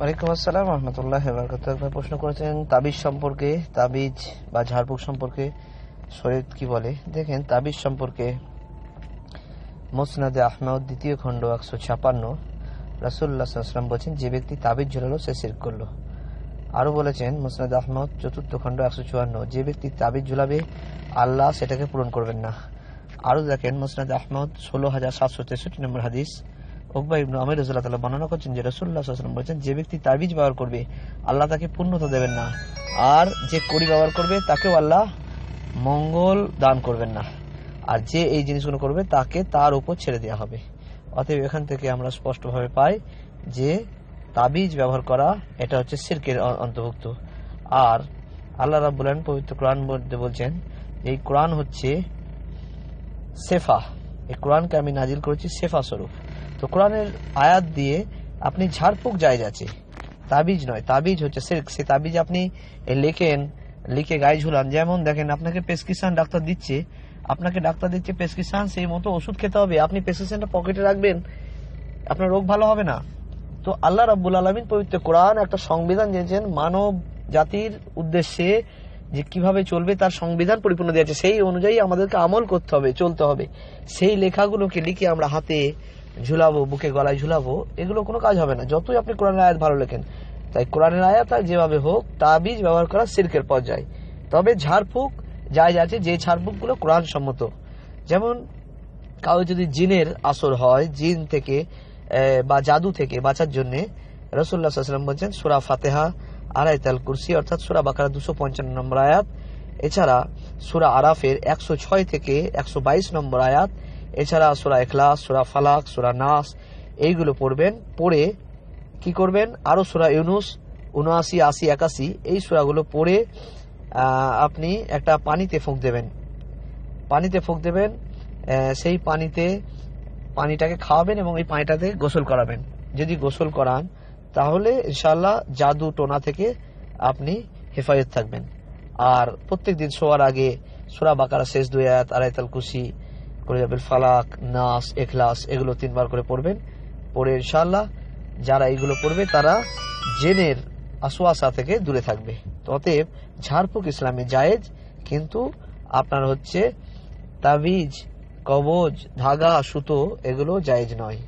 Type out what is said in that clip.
ওয়ালাইকুম আসসালাম রহমতুল্লাহ বারাকাতুহু। একবার প্রশ্ন করেছেন তাবিজ সম্পর্কে, তাবিজ বা ঝাড়ফুঁক সম্পর্কে শরীয়ত কি বলে। দেখেন, তাবিজ সম্পর্কে মুসনাদে আহমদ 2য় খণ্ড 156 রাসূলুল্লাহ সাল্লাল্লাহু আলাইহি ওয়াসাল্লাম বলেছেন, যে ব্যক্তি তাবিজ ঝুলালো সে শিরক করলো। আরো বলেছেন মুসনাদে আহমদ 4th খণ্ড 154, যে ব্যক্তি তাবিজ ঝুলাবে আল্লাহ সেটাকে পূরণ করবেন না। আরো দেখেন মুসনাদে আহমদ 16763 নম্বর হাদিস, উকবা ইবনে আমির রাদিয়াল্লাহু তাআলা বর্ণনা করছেন যে রাসূলুল্লাহ সাল্লাল্লাহু আলাইহি ওয়াসাল্লাম বলেছেন, যে ব্যক্তি তাবিজ ব্যবহার করবে আল্লাহ তাকে পূর্ণতা দেবেন না, আর যে কড়ি ব্যবহার করবে তাকেও আল্লাহ মঙ্গল দান করবেন না, আর যে এই জিনিসগুলো করবে তাকে তার উপর ছেড়ে দেওয়া হবে। অতএব এখান থেকে আমরা স্পষ্টভাবে পাই যে তাবিজ ব্যবহার করা এটা হচ্ছে শিরকের অন্তর্ভুক্ত। আর আল্লাহ রাব্বুল আলামিন পবিত্র কোরআন মধ্যে বলছেন, এই কোরআন হচ্ছে শেফা, এই কোরআনকে আমি নাজিল করেছি শেফা স্বরূপ। তো কোরআনের আয়াত দিয়ে আপনি ঝাড়ফুঁক জায়েজ আছে, তাবিজ নয়। তাবিজ হচ্ছে শিরক। সে তাবিজ আপনি লিখে গায়ে ঝুলান। যেমন দেখেন, আপনাকে প্রেসক্রিপশন ডাক্তার দিচ্ছে, প্রেসক্রিপশন, সেই মতো ওষুধ খেতে হবে, আপনি প্রেসক্রিপশনটা পকেটে রাখবেন, আপনার রোগ ভালো হবে না। তো আল্লাহ রাব্বুল আলামিন পবিত্র কোরআন একটা সংবিধান দিয়েছেন মানব জাতির উদ্দেশ্যে, যে কিভাবে চলবে তার সংবিধান পরিপূর্ণ দিয়েছে, সেই অনুযায়ী আমাদেরকে আমল করতে হবে, চলতে হবে। সেই লেখাগুলোকে লিখে আমরা হাতে ঝুলাবো, বুকে গলায় ঝুলাবো, এগুলো কোনো কাজ হবে না, যতই আপনি কোরআনের আয়াত ভালো লেখেন। তাই কোরআনের আয়াত আর যেভাবে হোক, তাবিজ ব্যবহার করা শিরকের পর্যায়ে। তবে ঝাড়ফুঁক জায়েজ আছে, যে ঝাড়ফুঁক গুলো কোরআন সম্মত। যেমন কাউ যদি জিনের আসর হয়, জিন থেকে বা জাদু থেকে বাঁচার জন্য রাসূলুল্লাহ সাল্লাল্লাহু আলাইহি ওয়াসাল্লাম বলেছেন সূরা ফাতিহা, আয়াতুল কুরসি অর্থাৎ সূরা বাকারা 255 নম্বর আয়াত, এছাড়া সূরা আরাফের 106 থেকে 122 নম্বর আয়াত, এছাড়া সূরা ইখলাস, সূরা ফালাক, সূরা নাস, এইগুলো পড়বেন। পড়ে কি করবেন, আরো সূরা ইউনূস 79, 80, 81 এই সূরাগুলো পড়ে আপনি একটা পানিতে ফুঁক দেবেন। সেই পানিটাকে খাওয়াবেন এবং এই পানিটাতে গোসল করাবেন। যদি গোসল করান তাহলে ইনশাআল্লাহ জাদু টোনা থেকে আপনি হেফাজত থাকবেন। আর প্রত্যেকদিন শোয়ার আগে সূরা বাকারা শেষ 2 আয়াত, আয়াতুল কুরসি, কুলিয়াবিল ফালাক, নাস, ইখলাস এগুলো 3 বার করে পড়বেন। পড়ে ইনশাআল্লাহ যারা এগুলো পড়বে তারা জিনের আসওয়াসা থেকে দূরে থাকবে। অতএব ঝাড়ফুঁক ইসলামে জায়েজ, কিন্তু আপনার হচ্ছে তাবিজ, কবজ, ধাগা, সুতো এগুলো জায়েজ নয়।